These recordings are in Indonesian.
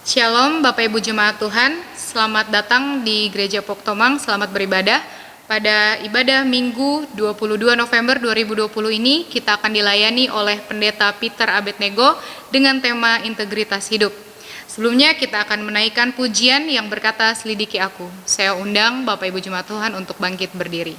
Shalom Bapak Ibu Jemaat Tuhan, selamat datang di Gereja Poktomang, selamat beribadah. Pada ibadah Minggu 22 November 2020 ini kita akan dilayani oleh Pendeta Peter Abednego dengan tema integritas hidup. Sebelumnya kita akan menaikkan pujian yang berkata selidiki aku. Saya undang Bapak Ibu Jemaat Tuhan untuk bangkit berdiri.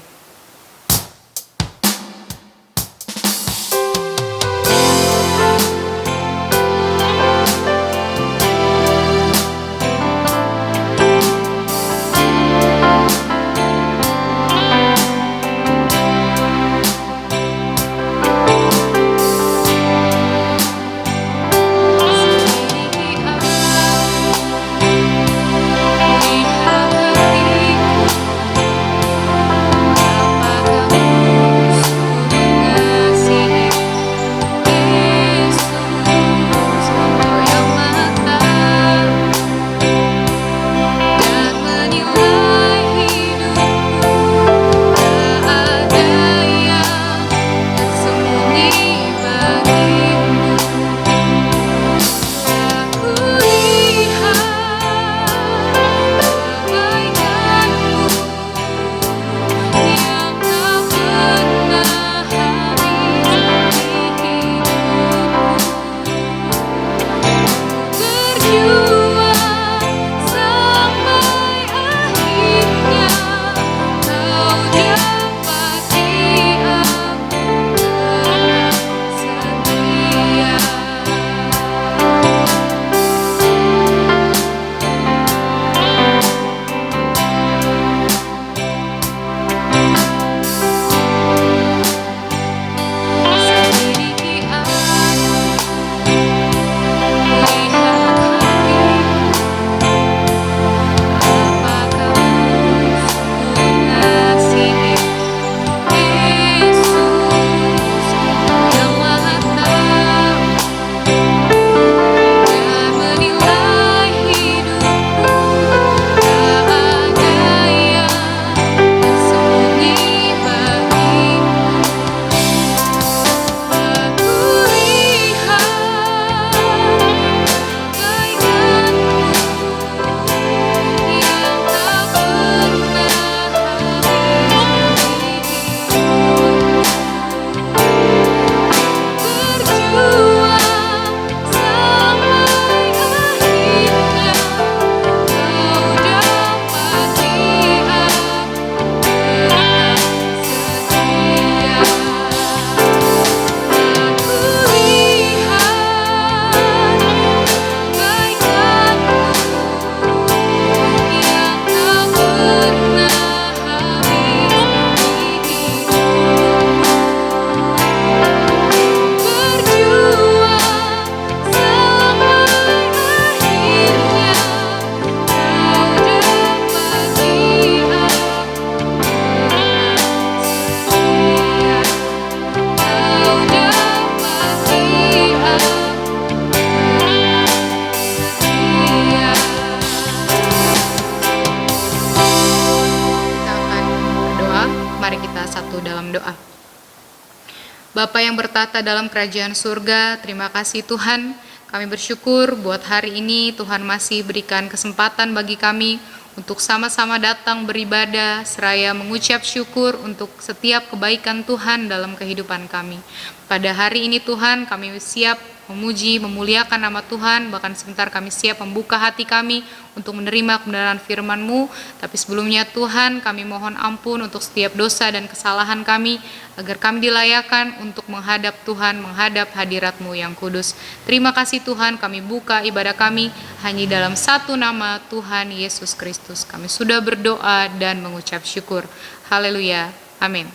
Bapa yang bertata dalam kerajaan surga, terima kasih Tuhan. Kami bersyukur buat hari ini Tuhan masih berikan kesempatan bagi kami untuk sama-sama datang beribadah, seraya mengucap syukur untuk setiap kebaikan Tuhan dalam kehidupan kami. Pada hari ini Tuhan, kami siap memuji, memuliakan nama Tuhan, bahkan sebentar kami siap membuka hati kami untuk menerima kebenaran firman-Mu. Tapi sebelumnya Tuhan, kami mohon ampun untuk setiap dosa dan kesalahan kami, agar kami dilayakan untuk menghadap Tuhan, menghadap hadirat-Mu yang kudus. Terima kasih Tuhan, kami buka ibadah kami hanya dalam satu nama, Tuhan Yesus Kristus. Kami sudah berdoa dan mengucap syukur. Haleluya. Amin.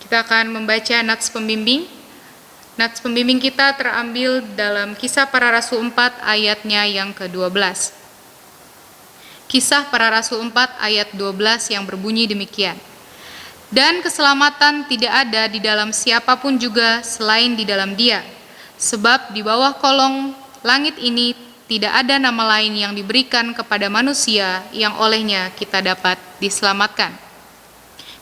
Kita akan membaca nats pembimbing. Nats pembimbing kita terambil dalam Kisah Para Rasul 4 ayatnya yang ke-12. Kisah Para Rasul 4 ayat 12 yang berbunyi demikian. Dan keselamatan tidak ada di dalam siapapun juga selain di dalam Dia. Sebab di bawah kolong langit ini tidak ada nama lain yang diberikan kepada manusia yang olehnya kita dapat diselamatkan.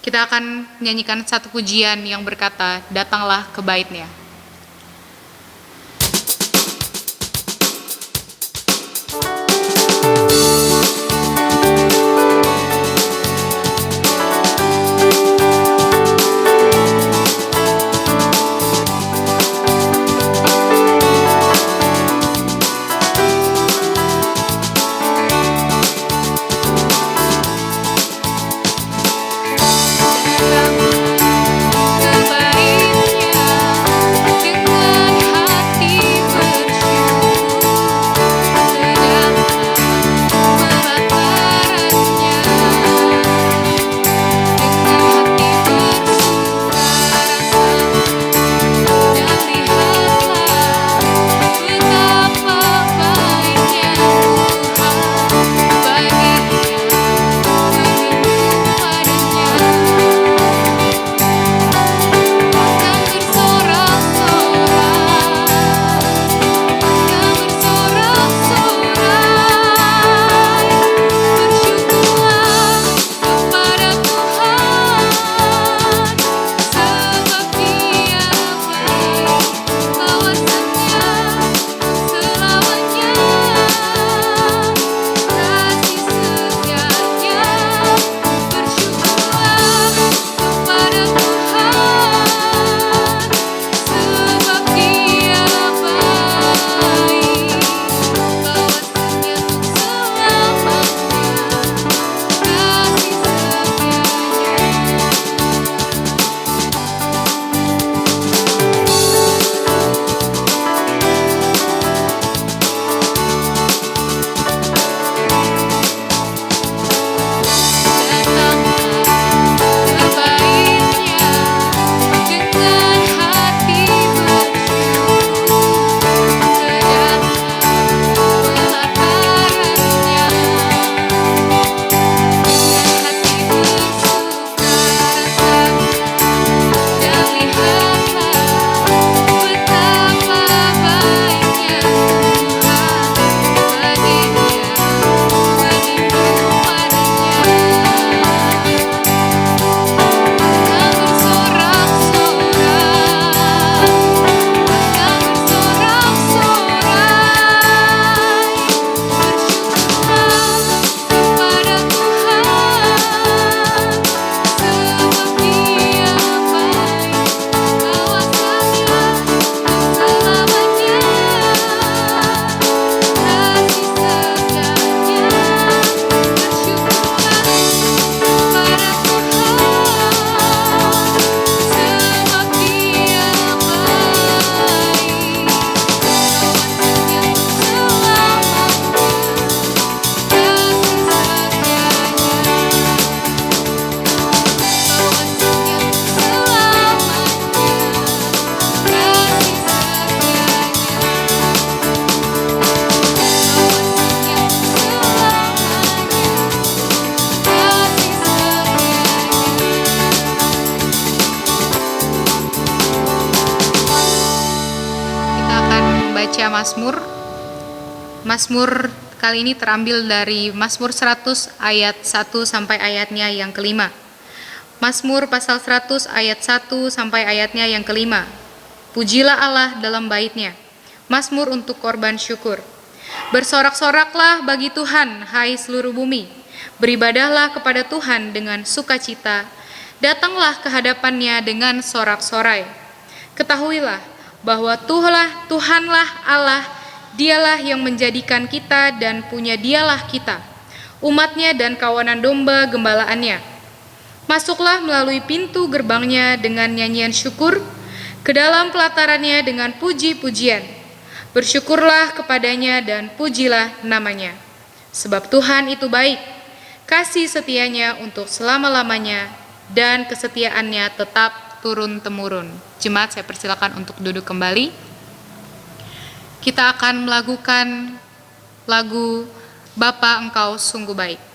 Kita akan menyanyikan satu pujian yang berkata, datanglah ke bait-Nya. membaca Mazmur. Mazmur kali ini terambil dari Mazmur 100 ayat 1 sampai ayatnya yang kelima. Mazmur pasal 100 ayat 1 sampai ayatnya yang kelima. Pujilah Allah dalam baitnya. Mazmur untuk korban syukur. Bersorak-soraklah bagi Tuhan, hai seluruh bumi. Beribadahlah kepada Tuhan dengan sukacita. Datanglah ke hadapannya dengan sorak-sorai. Ketahuilah bahwa Tuhanlah Allah, Dialah yang menjadikan kita dan punya Dialah kita, umatnya dan kawanan domba gembalaannya. Masuklah melalui pintu gerbangnya dengan nyanyian syukur, ke dalam pelatarannya dengan puji-pujian. Bersyukurlah kepadanya dan pujilah namanya. Sebab Tuhan itu baik, kasih setianya untuk selama-lamanya, dan kesetiaannya tetap turun-temurun. Jemaat, saya persilakan untuk duduk kembali. Kita akan melakukan lagu Bapa Engkau Sungguh Baik.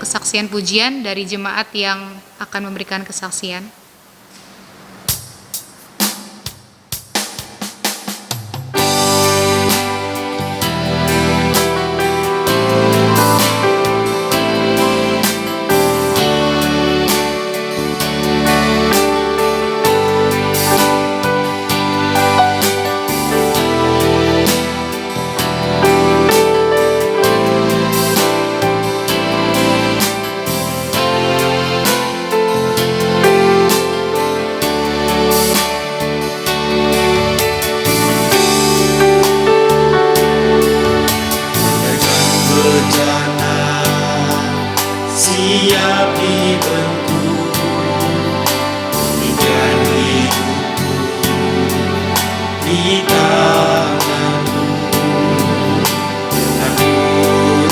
kesaksian pujian dari jemaat yang akan memberikan kesaksian. Siap dibentuk demikian hidupku di tanganmu. Aku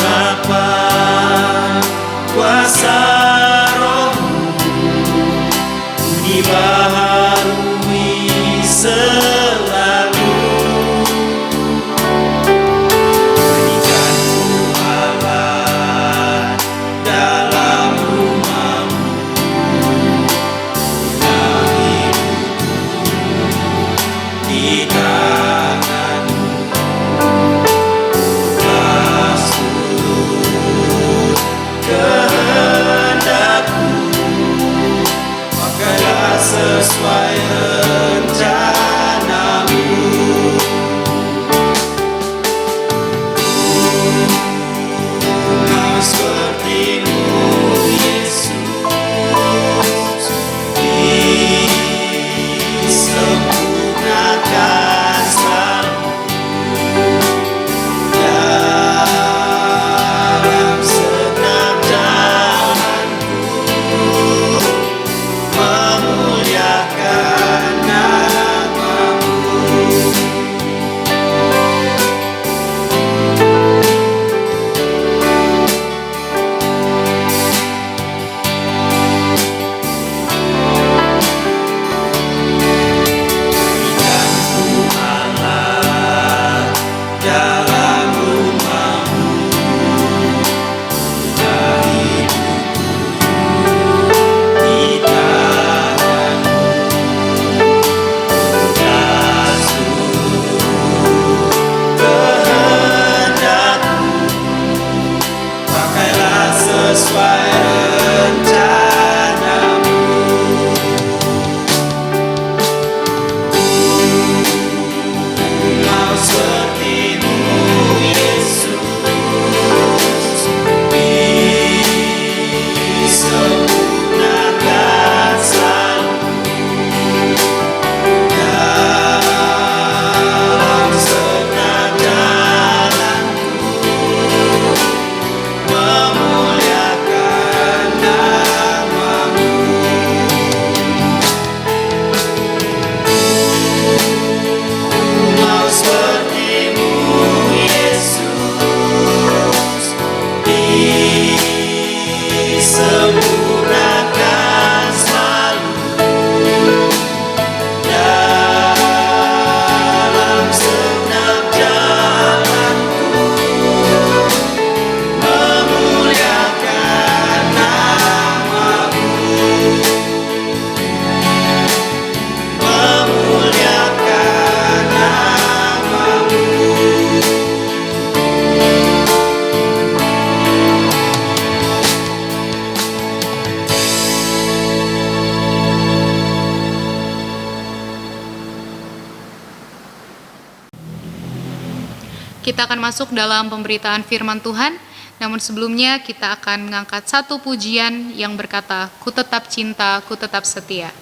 rapat kuasa Rohmu, ku dibaharui selalu. Sesuai rencanamu, mau seperti-Mu Yesus, disempurnakan selalu dalam segenap jalanku. Sesuai rencanamu, mau seperti-Mu Yesus, disempurnakan selalu dalam segenap jalanku. Sempurnakan selalu dalam segenap jalanku, memuliakan nama-Mu, memuliakan nama-Mu. Kita akan masuk dalam pemberitaan firman Tuhan, namun sebelumnya kita akan mengangkat satu pujian yang berkata, "Ku tetap cinta, ku tetap setia."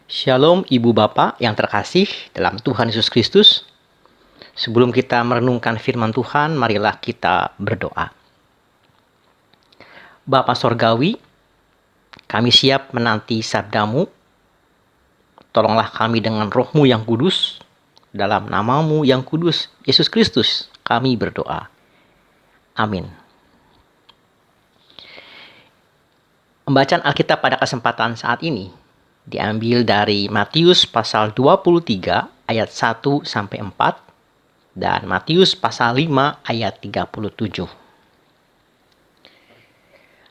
Shalom Ibu Bapak yang terkasih dalam Tuhan Yesus Kristus. Sebelum kita merenungkan firman Tuhan, marilah kita berdoa. Bapa Sorgawi, kami siap menanti sabdamu. Tolonglah kami dengan roh-Mu yang kudus. Dalam nama-Mu yang kudus, Yesus Kristus, kami berdoa. Amin. Pembacaan Alkitab pada kesempatan saat ini diambil dari Matius pasal 23 ayat 1 sampai 4 dan Matius pasal 5 ayat 37.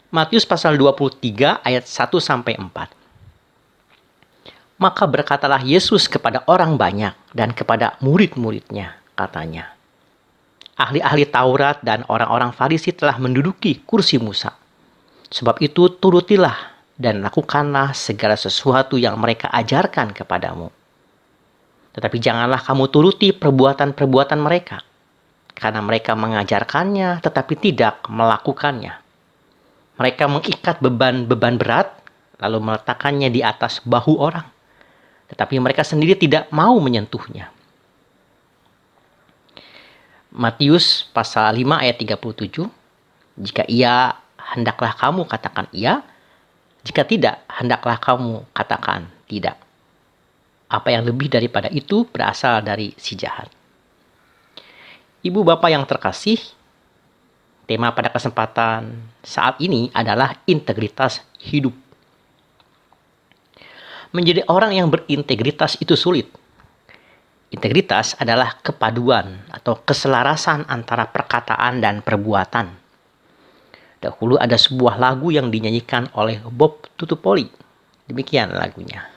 Matius pasal 23 ayat 1 sampai 4. Maka berkatalah Yesus kepada orang banyak dan kepada murid-muridnya, katanya, ahli-ahli Taurat dan orang-orang Farisi telah menduduki kursi Musa. Sebab itu turutilah dan lakukanlah segala sesuatu yang mereka ajarkan kepadamu. Tetapi janganlah kamu turuti perbuatan-perbuatan mereka, karena mereka mengajarkannya tetapi tidak melakukannya. Mereka mengikat beban-beban berat, lalu meletakkannya di atas bahu orang, tetapi mereka sendiri tidak mau menyentuhnya. Matius pasal 5 ayat 37, jika iya, hendaklah kamu katakan iya, jika tidak, hendaklah kamu katakan tidak. Apa yang lebih daripada itu berasal dari si jahat. Ibu Bapak yang terkasih, tema pada kesempatan saat ini adalah integritas hidup. Menjadi orang yang berintegritas itu sulit. Integritas adalah kepaduan atau keselarasan antara perkataan dan perbuatan. Dahulu ada sebuah lagu yang dinyanyikan oleh Bob Tutupoli. Demikian lagunya.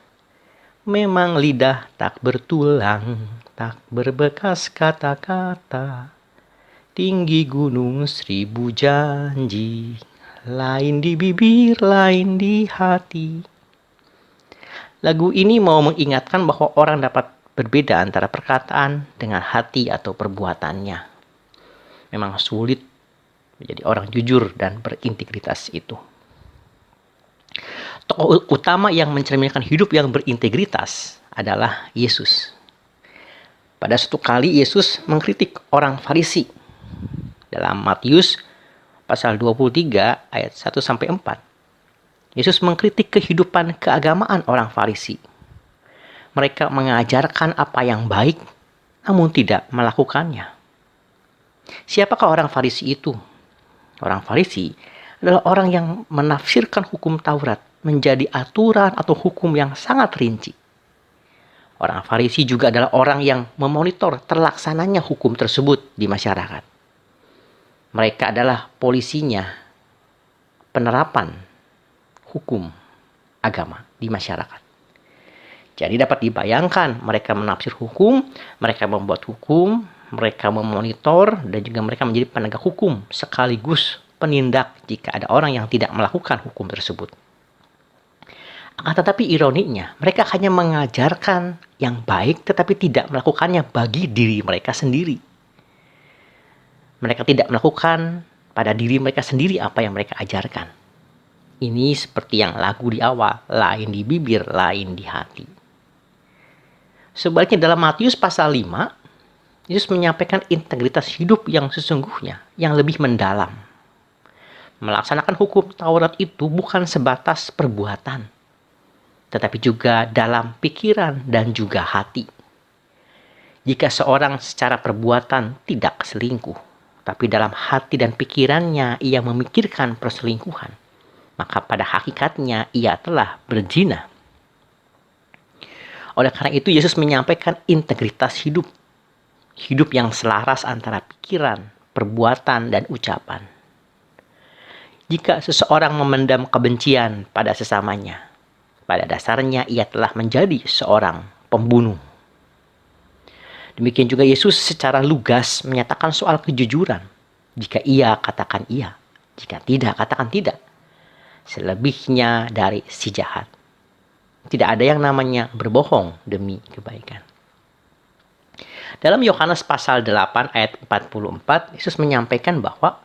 Memang lidah tak bertulang, tak berbekas kata-kata. Tinggi gunung 1000 janji, lain di bibir, lain di hati. Lagu ini mau mengingatkan bahwa orang dapat berbeda antara perkataan dengan hati atau perbuatannya. Memang sulit menjadi orang jujur dan berintegritas itu. Tokoh utama yang mencerminkan hidup yang berintegritas adalah Yesus. Pada suatu kali Yesus mengkritik orang Farisi. Dalam Matius pasal 23 ayat 1 sampai 4. Yesus mengkritik kehidupan keagamaan orang Farisi. Mereka mengajarkan apa yang baik namun tidak melakukannya. Siapakah orang Farisi itu? Orang Farisi adalah orang yang menafsirkan hukum Taurat menjadi aturan atau hukum yang sangat rinci. Orang Farisi juga adalah orang yang memonitor terlaksananya hukum tersebut di masyarakat. Mereka adalah polisinya penerapan hukum agama di masyarakat. Jadi dapat dibayangkan mereka menafsir hukum, mereka membuat hukum, mereka memonitor, dan juga mereka menjadi penegak hukum sekaligus penindak jika ada orang yang tidak melakukan hukum tersebut. Akan tetapi ironinya, mereka hanya mengajarkan yang baik tetapi tidak melakukannya bagi diri mereka sendiri. Mereka tidak melakukan pada diri mereka sendiri apa yang mereka ajarkan. Ini seperti yang lagu di awal, lain di bibir, lain di hati. Sebaliknya dalam Matius pasal 5, Yesus menyampaikan integritas hidup yang sesungguhnya, yang lebih mendalam. Melaksanakan hukum Taurat itu bukan sebatas perbuatan, tetapi juga dalam pikiran dan juga hati. Jika seorang secara perbuatan tidak selingkuh, tapi dalam hati dan pikirannya ia memikirkan perselingkuhan, maka pada hakikatnya ia telah berzina. Oleh karena itu Yesus menyampaikan integritas hidup. Hidup yang selaras antara pikiran, perbuatan, dan ucapan. Jika seseorang memendam kebencian pada sesamanya, pada dasarnya ia telah menjadi seorang pembunuh. Demikian juga Yesus secara lugas menyatakan soal kejujuran. Jika iya, katakan iya. Jika tidak, katakan tidak. Selebihnya dari si jahat. Tidak ada yang namanya berbohong demi kebaikan. Dalam Yohanes pasal 8 ayat 44, Yesus menyampaikan bahwa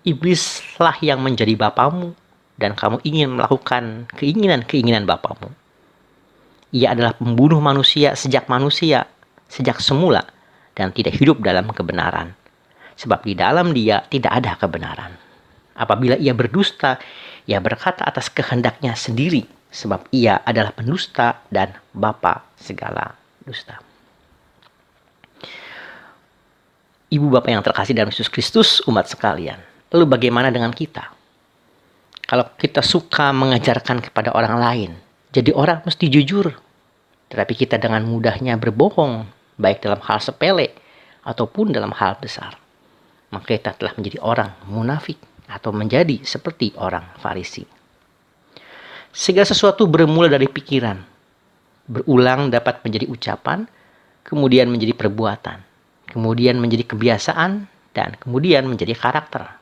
iblislah yang menjadi bapamu dan kamu ingin melakukan keinginan-keinginan bapamu. Ia adalah pembunuh manusia, sejak semula, dan tidak hidup dalam kebenaran. Sebab di dalam dia tidak ada kebenaran. Apabila ia berdusta, ia berkata atas kehendaknya sendiri, sebab ia adalah pendusta dan bapa segala dusta. Ibu bapak yang terkasih dalam Yesus Kristus, umat sekalian. Lalu bagaimana dengan kita? Kalau kita suka mengajarkan kepada orang lain, jadi orang mesti jujur. Tetapi kita dengan mudahnya berbohong, baik dalam hal sepele ataupun dalam hal besar. Maka kita telah menjadi orang munafik atau menjadi seperti orang Farisi. Segala sesuatu bermula dari pikiran. Berulang dapat menjadi ucapan, kemudian menjadi perbuatan, kemudian menjadi kebiasaan, dan kemudian menjadi karakter.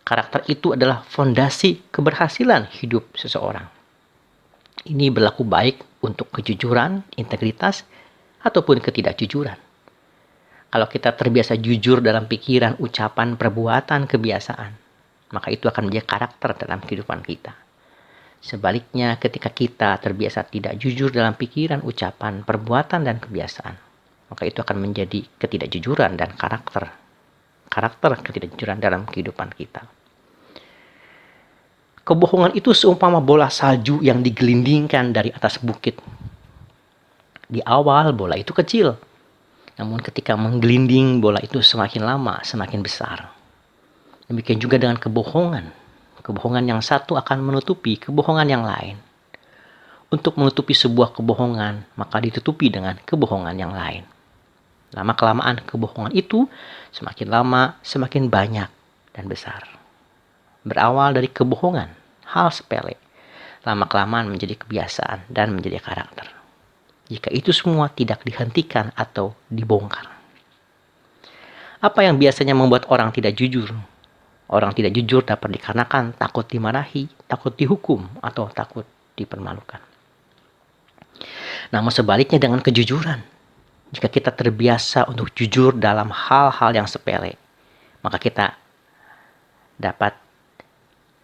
Karakter itu adalah fondasi keberhasilan hidup seseorang. Ini berlaku baik untuk kejujuran, integritas, ataupun ketidakjujuran. Kalau kita terbiasa jujur dalam pikiran, ucapan, perbuatan, kebiasaan, maka itu akan menjadi karakter dalam kehidupan kita. Sebaliknya, ketika kita terbiasa tidak jujur dalam pikiran, ucapan, perbuatan, dan kebiasaan, maka itu akan menjadi ketidakjujuran dan karakter ketidakjujuran dalam kehidupan kita. Kebohongan itu seumpama bola salju yang digelindingkan dari atas bukit. Di awal bola itu kecil, namun ketika menggelinding bola itu semakin lama semakin besar. Demikian juga dengan kebohongan. Kebohongan yang satu akan menutupi kebohongan yang lain. Untuk menutupi sebuah kebohongan, maka ditutupi dengan kebohongan yang lain. Lama-kelamaan kebohongan itu semakin lama semakin banyak dan besar. Berawal dari kebohongan, hal sepele, lama-kelamaan menjadi kebiasaan dan menjadi karakter. Jika itu semua tidak dihentikan atau dibongkar. Apa yang biasanya membuat orang tidak jujur? Orang tidak jujur dapat dikarenakan takut dimarahi, takut dihukum, atau takut dipermalukan. Namun sebaliknya dengan kejujuran, jika kita terbiasa untuk jujur dalam hal-hal yang sepele, maka kita dapat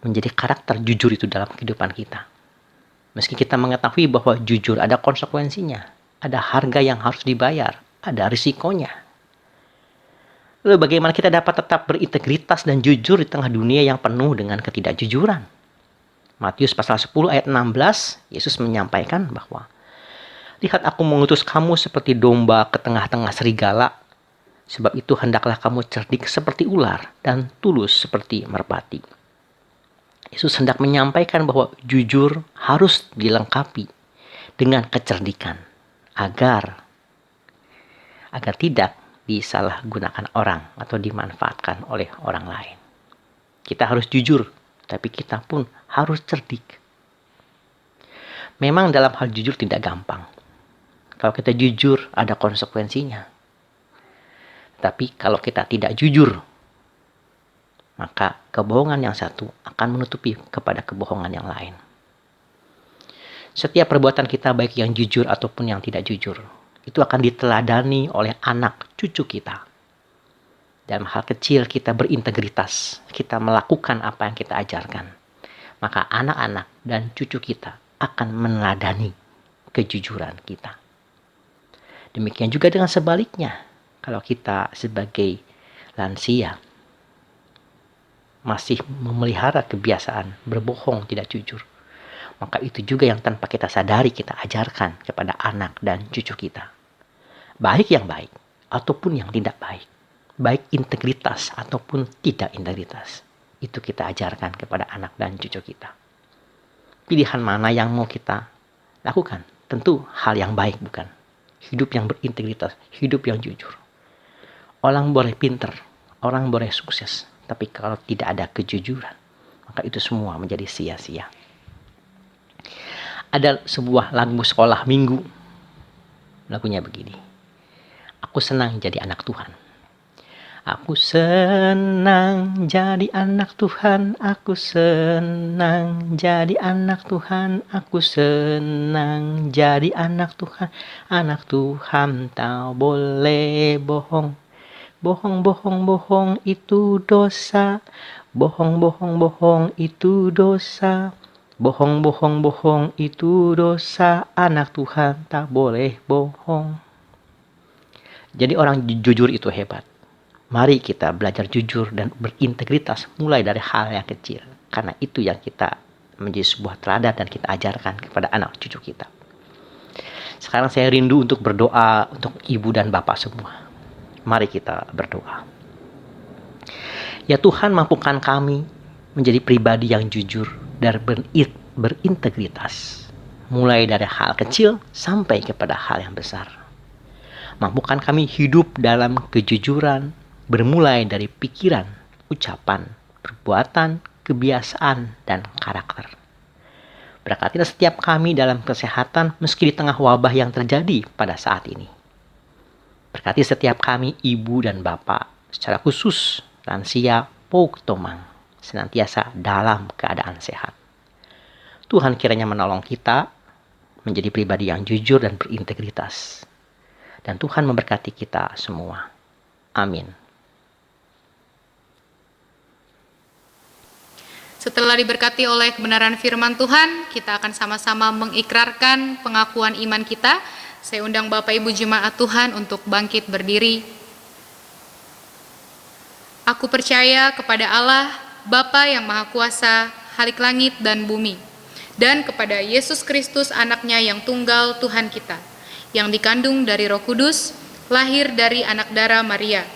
menjadi karakter jujur itu dalam kehidupan kita. Meski kita mengetahui bahwa jujur ada konsekuensinya, ada harga yang harus dibayar, ada risikonya. Lalu bagaimana kita dapat tetap berintegritas dan jujur di tengah dunia yang penuh dengan ketidakjujuran? Matius pasal 10 ayat 16, Yesus menyampaikan bahwa, "Lihat aku mengutus kamu seperti domba ke tengah-tengah serigala, sebab itu hendaklah kamu cerdik seperti ular dan tulus seperti merpati." Yesus hendak menyampaikan bahwa jujur harus dilengkapi dengan kecerdikan agar tidak disalahgunakan orang atau dimanfaatkan oleh orang lain. Kita harus jujur, tapi kita pun harus cerdik. Memang dalam hal jujur tidak gampang. Kalau kita jujur ada konsekuensinya. Tapi kalau kita tidak jujur, maka kebohongan yang satu akan menutupi kepada kebohongan yang lain. Setiap perbuatan kita baik yang jujur ataupun yang tidak jujur, itu akan diteladani oleh anak cucu kita. Dalam hal kecil kita berintegritas, kita melakukan apa yang kita ajarkan. Maka anak-anak dan cucu kita akan meneladani kejujuran kita. Demikian juga dengan sebaliknya, kalau kita sebagai lansia masih memelihara kebiasaan berbohong, tidak jujur, maka itu juga yang tanpa kita sadari kita ajarkan kepada anak dan cucu kita. Baik yang baik ataupun yang tidak baik. Baik integritas ataupun tidak integritas. Itu kita ajarkan kepada anak dan cucu kita. Pilihan mana yang mau kita lakukan? Tentu hal yang baik, bukan? Hidup yang berintegritas, hidup yang jujur. Orang boleh pinter, orang boleh sukses, tapi kalau tidak ada kejujuran, maka itu semua menjadi sia-sia. Ada sebuah lagu sekolah minggu. Lagunya begini. Aku senang jadi anak Tuhan. Aku senang jadi anak Tuhan. Aku senang jadi anak Tuhan. Aku senang jadi anak Tuhan. Anak Tuhan tak boleh bohong. Bohong, bohong, bohong itu dosa. Bohong, bohong, bohong itu dosa. Bohong, bohong, bohong itu dosa, anak Tuhan tak boleh bohong. Jadi orang jujur itu hebat. Mari kita belajar jujur dan berintegritas mulai dari hal yang kecil. Karena itu yang kita menjadi sebuah teladan dan kita ajarkan kepada anak cucu kita. Sekarang saya rindu untuk berdoa untuk ibu dan bapak semua. Mari kita berdoa. Ya Tuhan, mampukan kami menjadi pribadi yang jujur dan berintegritas. Mulai dari hal kecil sampai kepada hal yang besar. Mampukan kami hidup dalam kejujuran, bermulai dari pikiran, ucapan, perbuatan, kebiasaan, dan karakter. Berkatilah setiap kami dalam kesehatan meski di tengah wabah yang terjadi pada saat ini. Berkati setiap kami ibu dan bapak, secara khusus lansia Pouk Tomang, senantiasa dalam keadaan sehat. Tuhan kiranya menolong kita menjadi pribadi yang jujur dan berintegritas. Dan Tuhan memberkati kita semua. Amin. Setelah diberkati oleh kebenaran firman Tuhan, kita akan sama-sama mengikrarkan pengakuan iman kita. Saya undang Bapak Ibu Jemaat Tuhan untuk bangkit berdiri. Aku percaya kepada Allah, Bapa yang Maha Kuasa, Khalik langit dan bumi, dan kepada Yesus Kristus anaknya yang tunggal Tuhan kita, yang dikandung dari Roh Kudus, lahir dari anak darah Maria,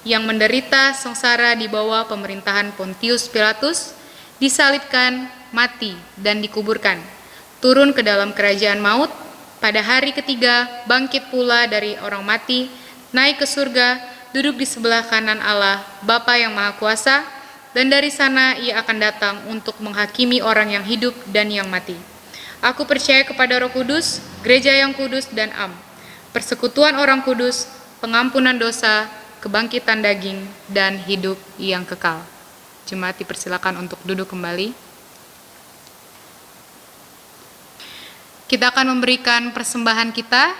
yang menderita sengsara di bawah pemerintahan Pontius Pilatus, disalibkan, mati, dan dikuburkan, turun ke dalam kerajaan maut, pada hari ketiga bangkit pula dari orang mati, naik ke surga, duduk di sebelah kanan Allah, Bapa yang Maha Kuasa, dan dari sana ia akan datang untuk menghakimi orang yang hidup dan yang mati. Aku percaya kepada Roh Kudus, gereja yang kudus dan persekutuan orang kudus, pengampunan dosa, kebangkitan daging, dan hidup yang kekal. Jemaat dipersilakan untuk duduk kembali. Kita akan memberikan persembahan kita.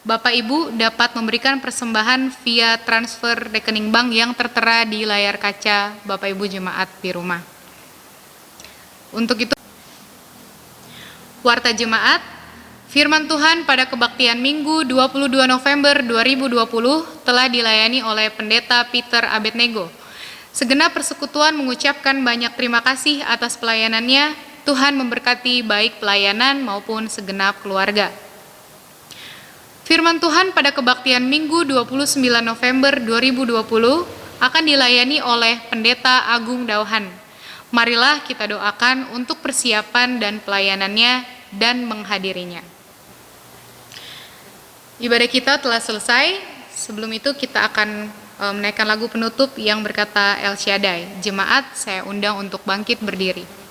Bapak Ibu dapat memberikan persembahan via transfer rekening bank yang tertera di layar kaca Bapak Ibu jemaat di rumah. Untuk itu, Warta Jemaat, firman Tuhan pada kebaktian Minggu 22 November 2020 telah dilayani oleh Pendeta Peter Abednego. Segenap persekutuan mengucapkan banyak terima kasih atas pelayanannya. Tuhan memberkati baik pelayanan maupun segenap keluarga. Firman Tuhan pada kebaktian Minggu 29 November 2020 akan dilayani oleh Pendeta Agung Dauhan. Marilah kita doakan untuk persiapan dan pelayanannya dan menghadirinya. Ibadah kita telah selesai. Sebelum itu kita akan menaikkan lagu penutup yang berkata El Shaddai. Jemaat, saya undang untuk bangkit berdiri.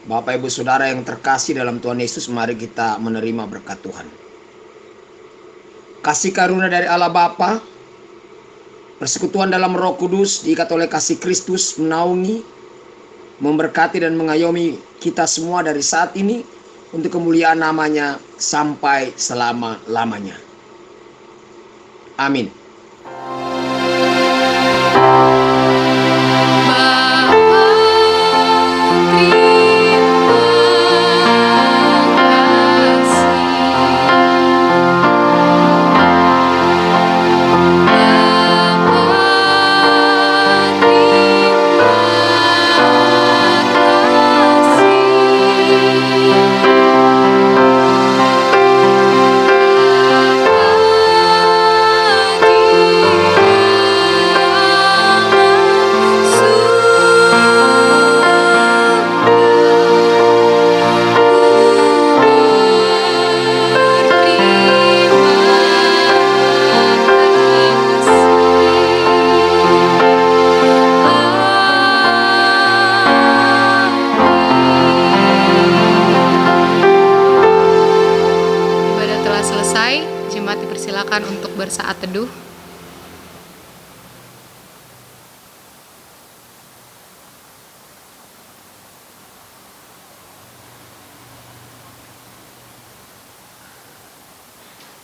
Bapak Ibu Saudara yang terkasih dalam Tuhan Yesus, mari kita menerima berkat Tuhan. Kasih karunia dari Allah Bapa, persekutuan dalam Roh Kudus, diikat oleh kasih Kristus, menaungi, memberkati dan mengayomi kita semua dari saat ini untuk kemuliaan namanya sampai selama-lamanya. Amin. Jemaat dipersilakan untuk bersaat teduh.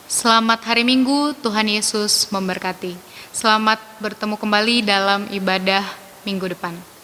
Selamat hari Minggu, Tuhan Yesus memberkati. Selamat bertemu kembali dalam ibadah minggu depan.